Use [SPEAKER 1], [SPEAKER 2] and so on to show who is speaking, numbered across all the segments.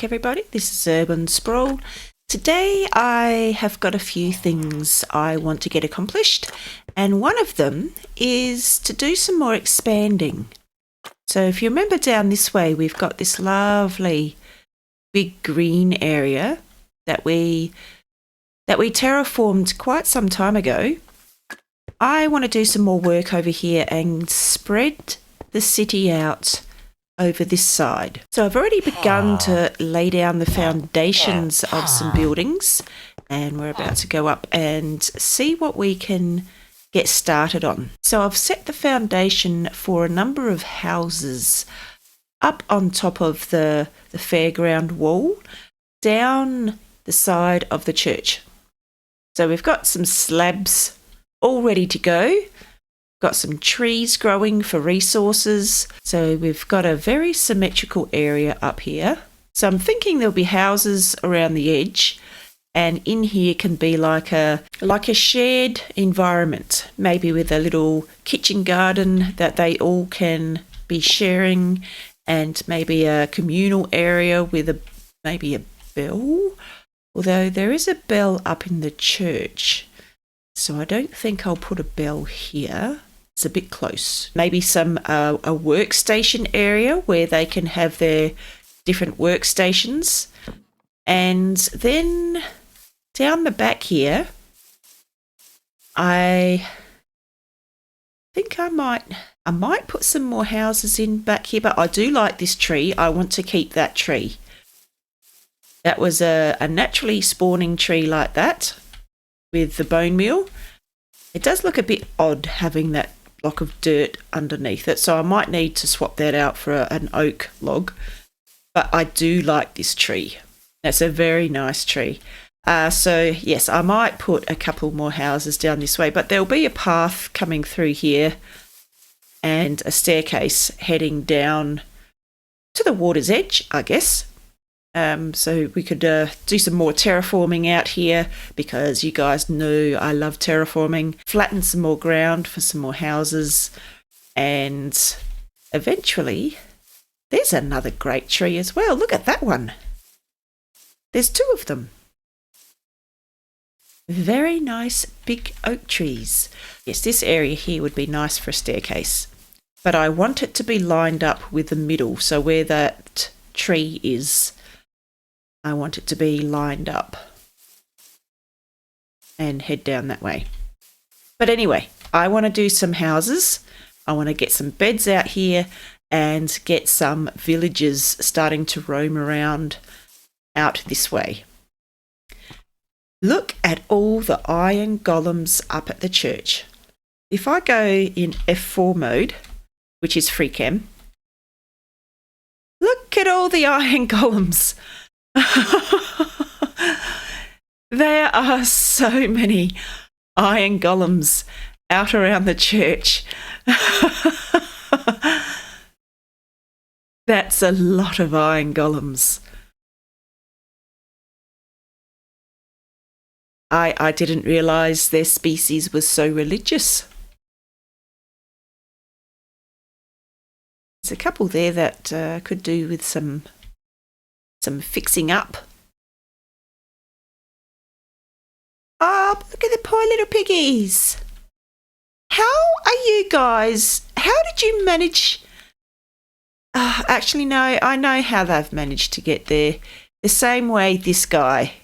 [SPEAKER 1] back, everybody. This is Urban Sprawl. Today I have got a few things I want to get accomplished, and one of them is to do some more expanding. So if you remember down this way, we've got this lovely big green area that we terraformed quite some time ago. I want to do some more work over here and spread the city out over this side. So I've already begun to lay down the foundations of some buildings, and we're about to go up and see what we can get started on. So I've set the foundation for a number of houses up on top of the fairground wall, down the side of the church. So we've got some slabs all ready to go. Got some trees growing for resources. So we've got a very symmetrical area up here. So I'm thinking there'll be houses around the edge, and in here can be like a shared environment, maybe with a little kitchen garden that they all can be sharing, and maybe a communal area with maybe a bell. Although there is a bell up in the church, so I don't think I'll put a bell here. It's a bit close. Maybe some a workstation area where they can have their different workstations. And then down the back here, I think I might put some more houses in back here, but I do like this tree. I want to keep that tree. That was a naturally spawning tree like that with the bone meal. It does look a bit odd having that block of dirt underneath it, so I might need to swap that out for an oak log. But I do like this tree. That's a very nice tree. So yes, I might put a couple more houses down this way, but there'll be a path coming through here and a staircase heading down to the water's edge, I guess. So we could do some more terraforming out here, because you guys know I love terraforming. Flatten some more ground for some more houses, and eventually there's another great tree as well. Look at that one. There's two of them. Very nice big oak trees. Yes, this area here would be nice for a staircase, but I want it to be lined up with the middle. So where that tree is, I want it to be lined up and head down that way. But anyway, I want to do some houses. I want to get some beds out here and get some villagers starting to roam around out this way. Look at all the iron golems up at the church. If I go in F4 mode, which is free cam, look at all the iron golems. There are so many iron golems out around the church. That's a lot of iron golems. I didn't realise their species was so religious. There's a couple there that could do with some fixing up. Oh, look at the poor little piggies. How are you guys? How did you manage? Actually, no, I know how they've managed to get there. The same way this guy.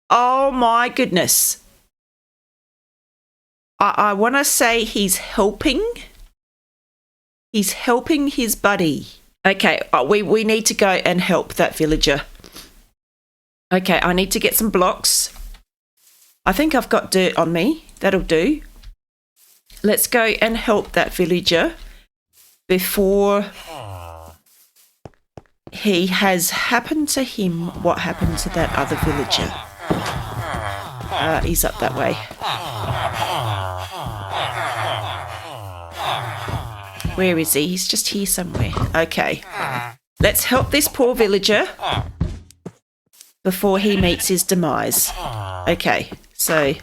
[SPEAKER 1] Oh my goodness. I want to say he's helping. He's helping his buddy. Okay, we need to go and help that villager. Okay, I need to get some blocks. I think I've got dirt on me. That'll do. Let's go and help that villager before he has happened to him what happened to that other villager. He's up that way. Where is he? He's just here somewhere. Okay. Let's help this poor villager before he meets his demise. Okay, so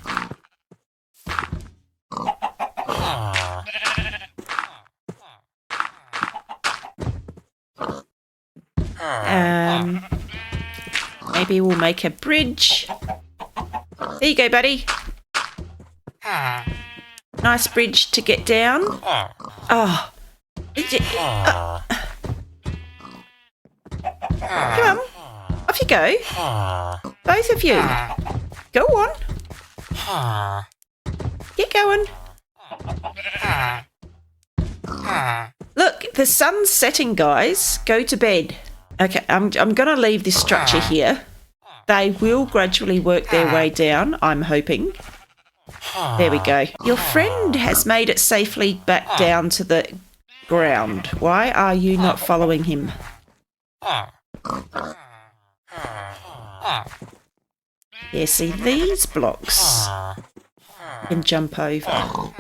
[SPEAKER 1] maybe we'll make a bridge. There you go, buddy. Nice bridge to get down. Oh. Come on. Off you go. Both of you. Go on. Get going. Look, the sun's setting, guys. Go to bed. Okay, I'm going to leave this structure here. They will gradually work their way down, I'm hoping. There we go. Your friend has made it safely back down to the ground. Why are you not following him? Yeah, see, these blocks you can jump over.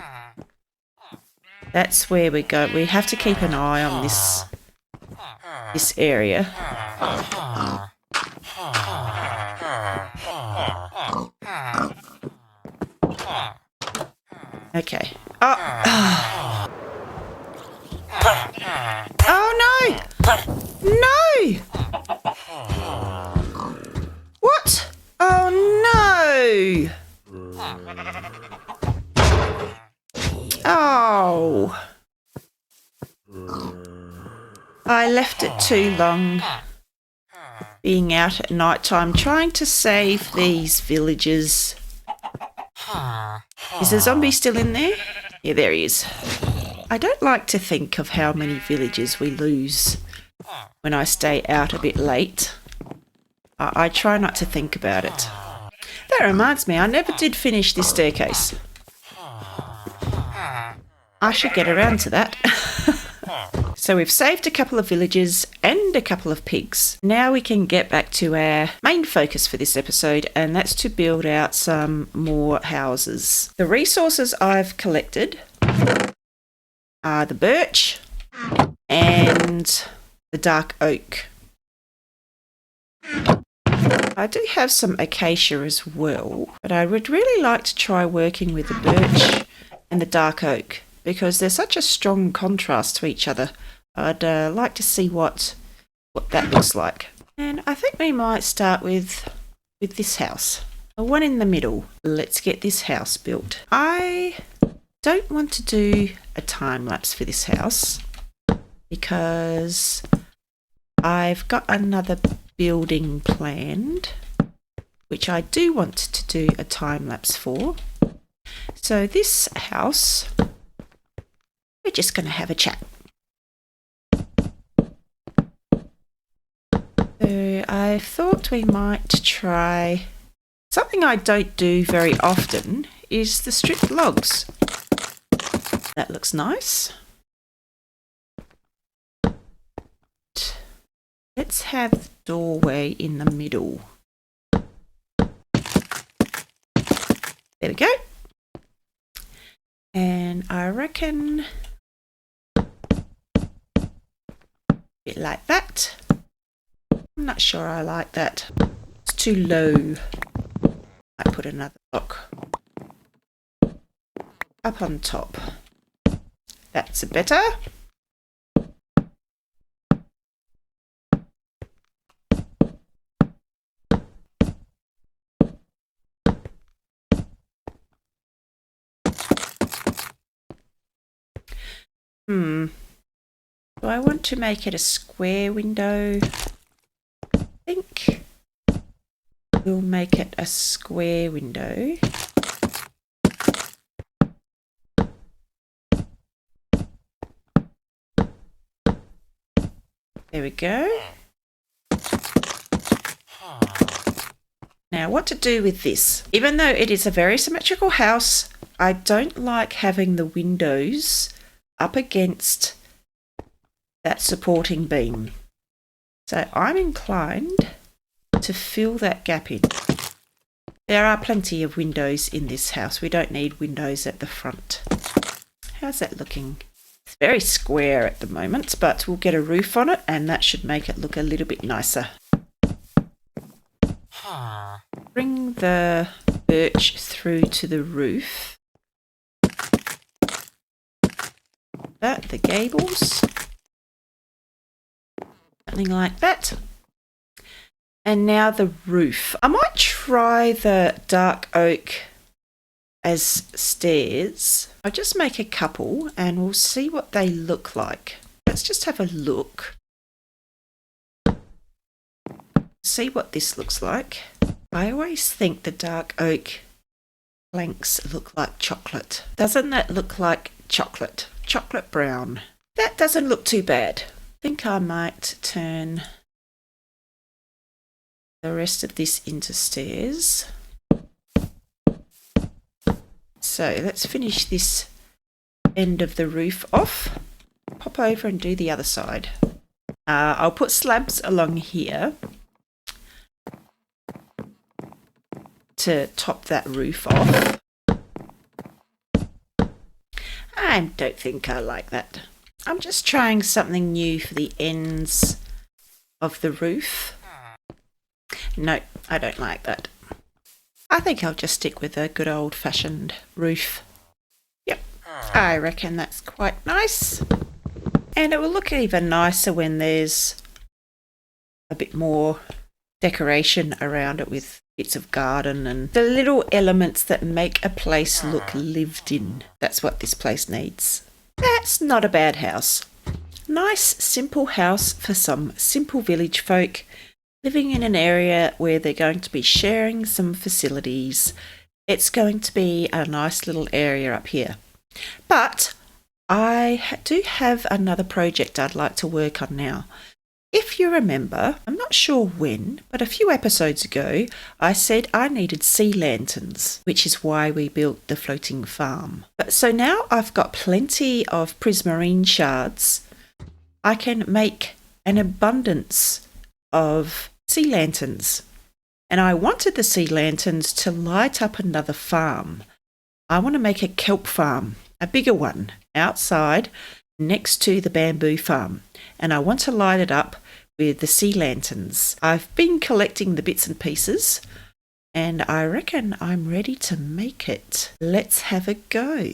[SPEAKER 1] That's where we go. We have to keep an eye on this area. Okay. Oh. Oh no! No! What? Oh no! Oh. I left it too long being out at night time trying to save these villagers. Is the zombie still in there? Yeah, there he is. I don't like to think of how many villagers we lose when I stay out a bit late. I try not to think about it. That reminds me, I never did finish this staircase. I should get around to that. So we've saved a couple of villagers and a couple of pigs. Now we can get back to our main focus for this episode, and that's to build out some more houses. The resources I've collected are the birch and the dark oak. I do have some acacia as well, but I would really like to try working with the birch and the dark oak because they're such a strong contrast to each other. I'd like to see what that looks like. And I think we might start with this house. The one in the middle. Let's get this house built. I don't want to do a time lapse for this house because I've got another building planned which I do want to do a time lapse for. So this house, we're just going to have a chat. So I thought we might try something I don't do very often is the stripped logs. That looks nice. Let's have the doorway in the middle. There we go. And I reckon a bit like that. I'm not sure I like that. It's too low. I put another block up on top. That's better. Do I want to make it a square window? I think we'll make it a square window. There we go. Now what to do with this? Even though it is a very symmetrical house, I don't like having the windows up against that supporting beam. So I'm inclined to fill that gap in. There are plenty of windows in this house. We don't need windows at the front. How's that looking? It's very square at the moment, but we'll get a roof on it and that should make it look a little bit nicer. Bring the birch through to the roof. The gables. Something like that. And now the roof. I might try the dark oak as stairs. I'll just make a couple and we'll see what they look like. Let's just have a look. See what this looks like. I always think the dark oak planks look like chocolate. Doesn't that look like chocolate? Chocolate brown. That doesn't look too bad. I think I might turn the rest of this into stairs. So let's finish this end of the roof off. Pop over and do the other side. I'll put slabs along here to top that roof off. I don't think I like that. I'm just trying something new for the ends of the roof. No, I don't like that. I think I'll just stick with a good old-fashioned roof. Yep, I reckon that's quite nice. And it will look even nicer when there's a bit more decoration around it with bits of garden and the little elements that make a place look lived in. That's what this place needs. That's not a bad house. Nice, simple house for some simple village folk living in an area where they're going to be sharing some facilities. It's going to be a nice little area up here. But I do have another project I'd like to work on now. If you remember, I'm not sure when, but a few episodes ago, I said I needed sea lanterns, which is why we built the floating farm. So now I've got plenty of prismarine shards. I can make an abundance of sea lanterns. And I wanted the sea lanterns to light up another farm. I want to make a kelp farm, a bigger one, outside next to the bamboo farm. And I want to light it up with the sea lanterns. I've been collecting the bits and pieces and I reckon I'm ready to make it. Let's have a go.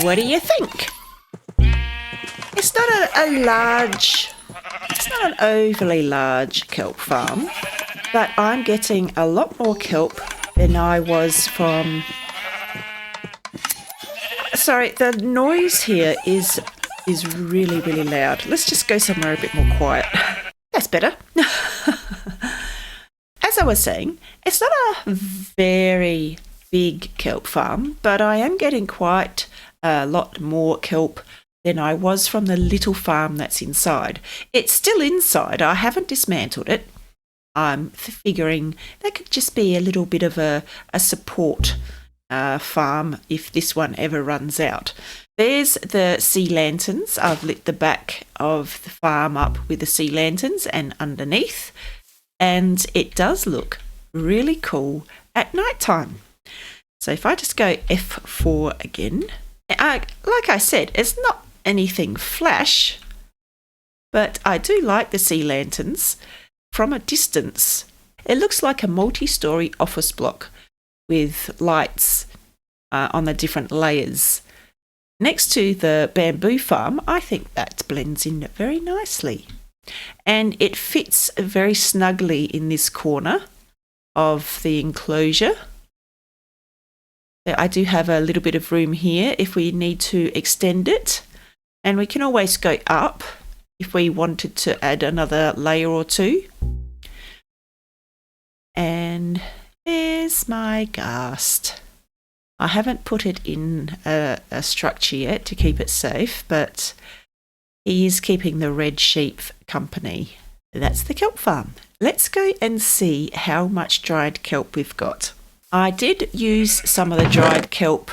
[SPEAKER 1] What do you think? It's not it's not an overly large kelp farm, but I'm getting a lot more kelp than I was from... Sorry, the noise here is really, really loud. Let's just go somewhere a bit more quiet. That's better. As I was saying, it's not a very big kelp farm, but I am getting quite a lot more kelp than I was from the little farm that's inside. It's still inside. I haven't dismantled it. I'm figuring that could just be a little bit of a support farm if this one ever runs out. There's the sea lanterns. I've lit the back of the farm up with the sea lanterns and underneath, and it does look really cool at night time. So if I just go F4 again, like I said, it's not anything flash, but I do like the sea lanterns from a distance. It looks like a multi-storey office block with lights on the different layers. Next to the bamboo farm, I think that blends in very nicely. And it fits very snugly in this corner of the enclosure. I do have a little bit of room here if we need to extend it, and we can always go up if we wanted to add another layer or two. And there's my ghast. I haven't put it in a structure yet to keep it safe, but he is keeping the red sheep company. That's the kelp farm. Let's go and see how much dried kelp we've got. I did use some of the dried kelp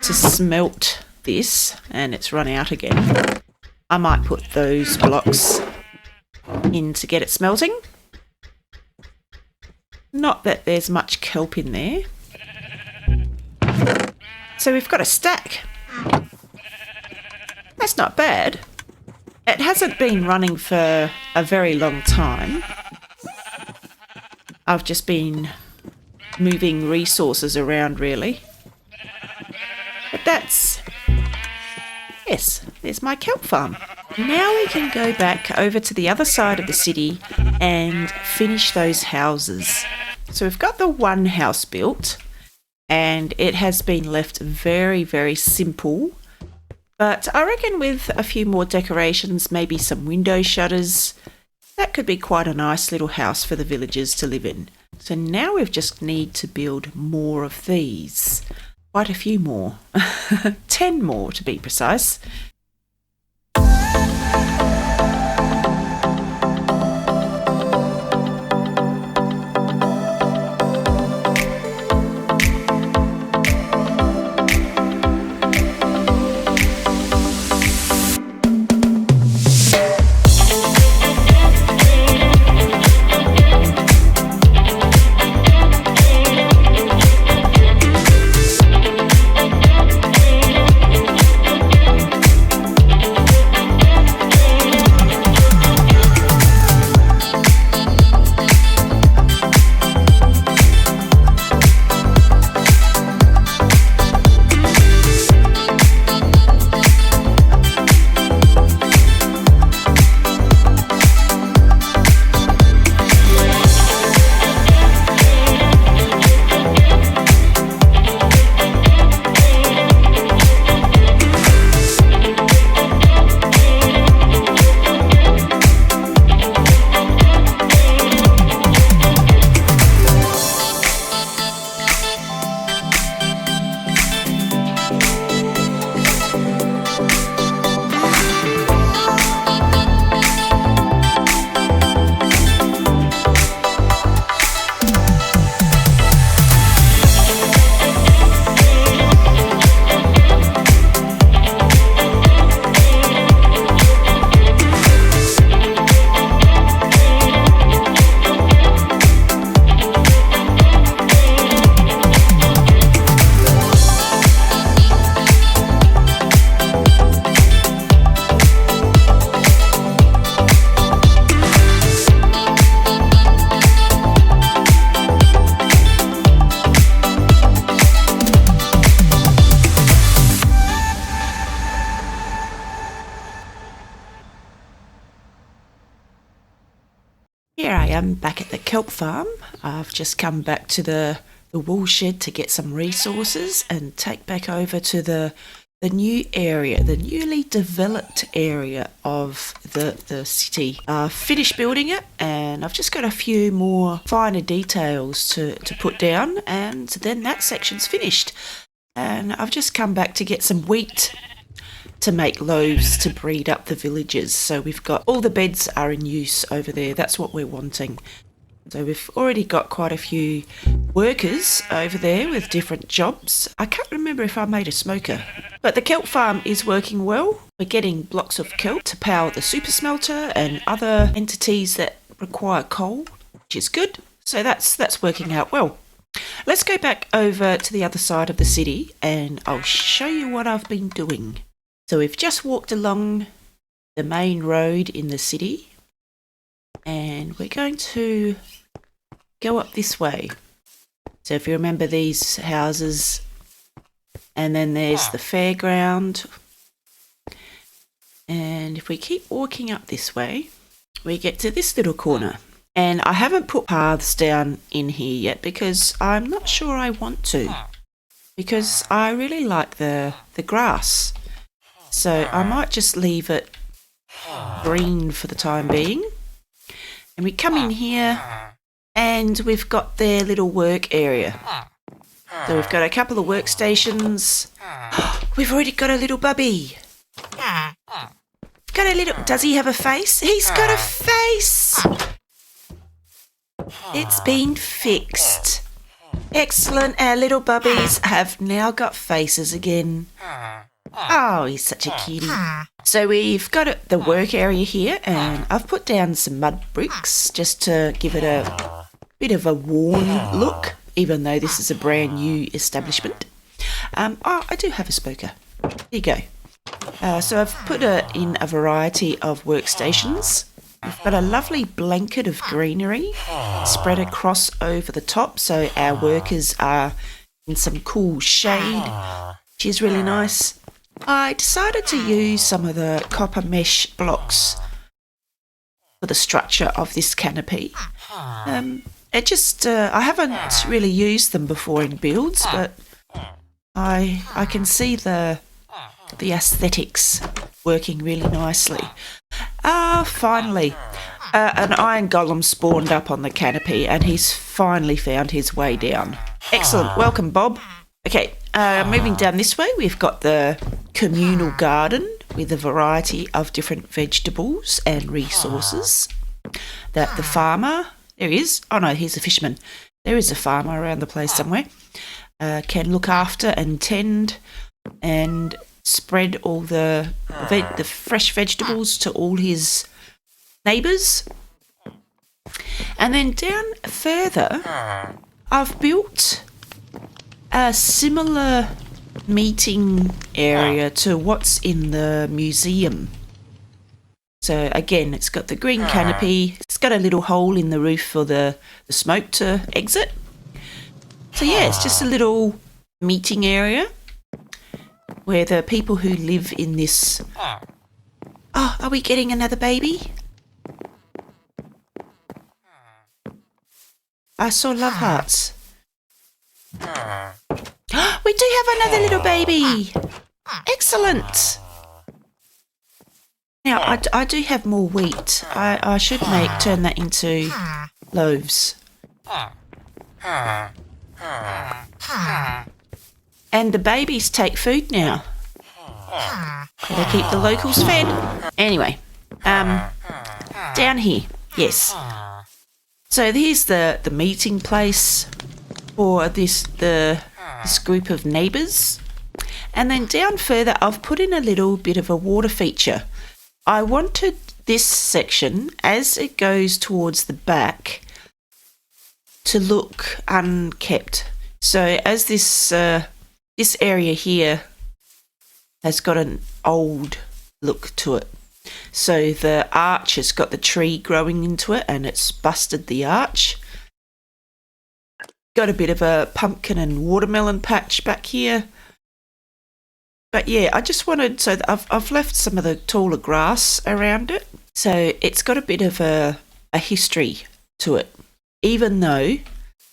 [SPEAKER 1] to smelt this, and it's run out again. I might put those blocks in to get it smelting. Not that there's much kelp in there. So we've got a stack. That's not bad. It hasn't been running for a very long time. I've just been moving resources around, really. But yes, there's my kelp farm. Now we can go back over to the other side of the city and finish those houses. So we've got the one house built, and it has been left very, very simple. But I reckon with a few more decorations, maybe some window shutters, that could be quite a nice little house for the villagers to live in. So now we just need to build more of these. Quite a few more. 10 more to be precise. Here I am back at the kelp farm. I've just come back to the wool shed to get some resources and take back over to the new area, the newly developed area of the city. I've finished building it, and I've just got a few more finer details to put down, and then that section's finished. And I've just come back to get some wheat to make loaves to breed up the villagers. So we've got all the beds are in use over there. That's what we're wanting. So we've already got quite a few workers over there with different jobs. I can't remember if I made a smoker, but the kelp farm is working well. We're getting blocks of kelp to power the super smelter and other entities that require coal, which is good. So that's working out well. Let's go back over to the other side of the city and I'll show you what I've been doing. So we've just walked along the main road in the city, and we're going to go up this way. So if you remember these houses, and then there's the fairground, and if we keep walking up this way, we get to this little corner. And I haven't put paths down in here yet because I'm not sure I want to, because I really like the grass. So I might just leave it green for the time being. And we come in here And we've got their little work area. So we've got a couple of workstations. We've already got a little bubby. Got a little... Does he have a face? He's got a face! It's been fixed. Excellent. Our little bubbies have now got faces again. Oh, he's such a cutie. So we've got the work area here, and I've put down some mud bricks just to give it a bit of a worn look, even though this is a brand new establishment. I do have a spoker. There you go. So I've put in a variety of workstations. We've got a lovely blanket of greenery spread across over the top, so our workers are in some cool shade, which is really nice. I decided to use some of the copper mesh blocks for the structure of this canopy. I haven't really used them before in builds, but I can see the aesthetics working really nicely. Finally, an iron golem spawned up on the canopy, and he's finally found his way down. Excellent. Welcome, Bob. Okay, moving down this way, we've got the communal garden with a variety of different vegetables and resources that the farmer... There he is. Oh, no, he's a fisherman. There is a farmer around the place somewhere. Can look after and tend and spread all the fresh vegetables to all his neighbours. And then down further, I've built a similar meeting area to what's in the museum. So again, it's got the green canopy. It's got a little hole in the roof for the smoke to exit. So yeah, it's just a little meeting area where the people who live in this... Oh, are we getting another baby? I saw love hearts. We do have another little baby. Excellent. Now, I do have more wheat. I should turn that into loaves. And the babies take food now. Gotta keep the locals fed. Anyway, down here, yes. So here's the meeting place for this group of neighbours. And then down further, I've put in a little bit of a water feature. I wanted this section, as it goes towards the back, to look unkept. So as this area here has got an old look to it. So the arch has got the tree growing into it, and it's busted the arch. Got a bit of a pumpkin and watermelon patch back here. But yeah, I just wanted, so I've left some of the taller grass around it. So it's got a bit of a history to it. Even though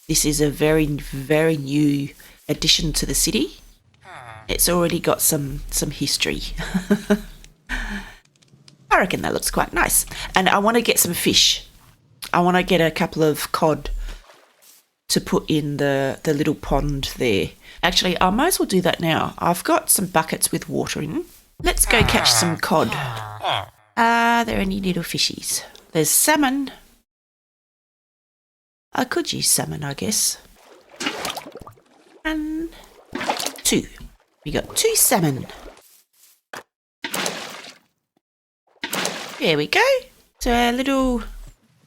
[SPEAKER 1] this is a very, very new addition to the city, it's already got some history. I reckon that looks quite nice. And I want to get some fish. I want to get a couple of cod to put in the little pond there. Actually, I might as well do that now. I've got some buckets with water in. Let's go catch some cod. Are there any little fishies? There's salmon. I could use salmon, I guess. 1, 2. We got 2 salmon. There we go. So our little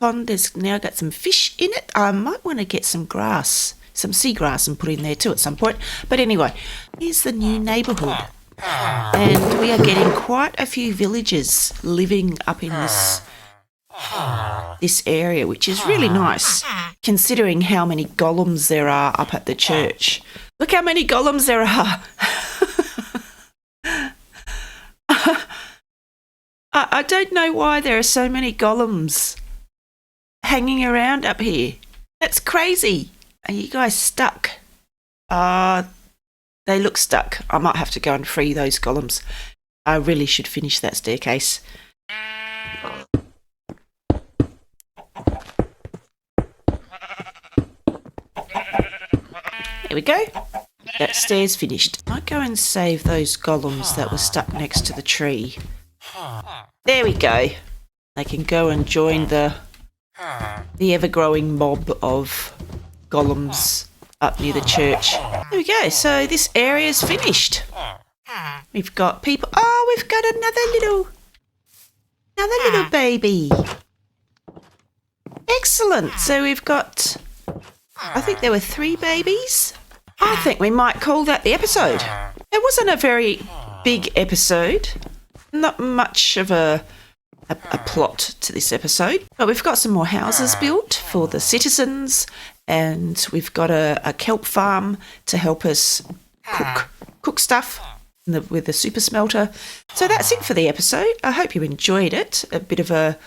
[SPEAKER 1] pond has now got some fish in it. I might want to get some grass, some seagrass, and put in there too at some point. But anyway, here's the new neighbourhood. And we are getting quite a few villagers living up in this area, which is really nice, considering how many golems there are up at the church. Look how many golems there are. I don't know why there are so many golems hanging around up here. That's crazy. Are you guys stuck? They look stuck. I might have to go and free those golems. I really should finish that staircase. There we go. That stair's finished. I go and save those golems that were stuck next to the tree. There we go. They can go and join the ever-growing mob of golems up near the church. There we go. So this area's finished. We've got people. Oh, we've got another little baby. Excellent. So we've got, I think there were 3 babies. I think we might call that the episode. It wasn't a very big episode. Not much of a plot to this episode. But we've got some more houses built for the citizens, and we've got a kelp farm to help us cook stuff with the super smelter. So that's it for the episode. I hope you enjoyed it. A bit of a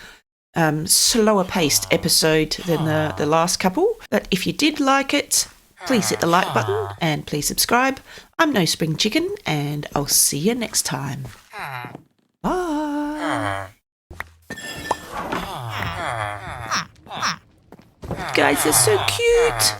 [SPEAKER 1] slower paced episode than the last couple. But if you did like it, please hit the like button and please subscribe. I'm No Spring Chicken, and I'll see you next time. Bye. You guys are so cute.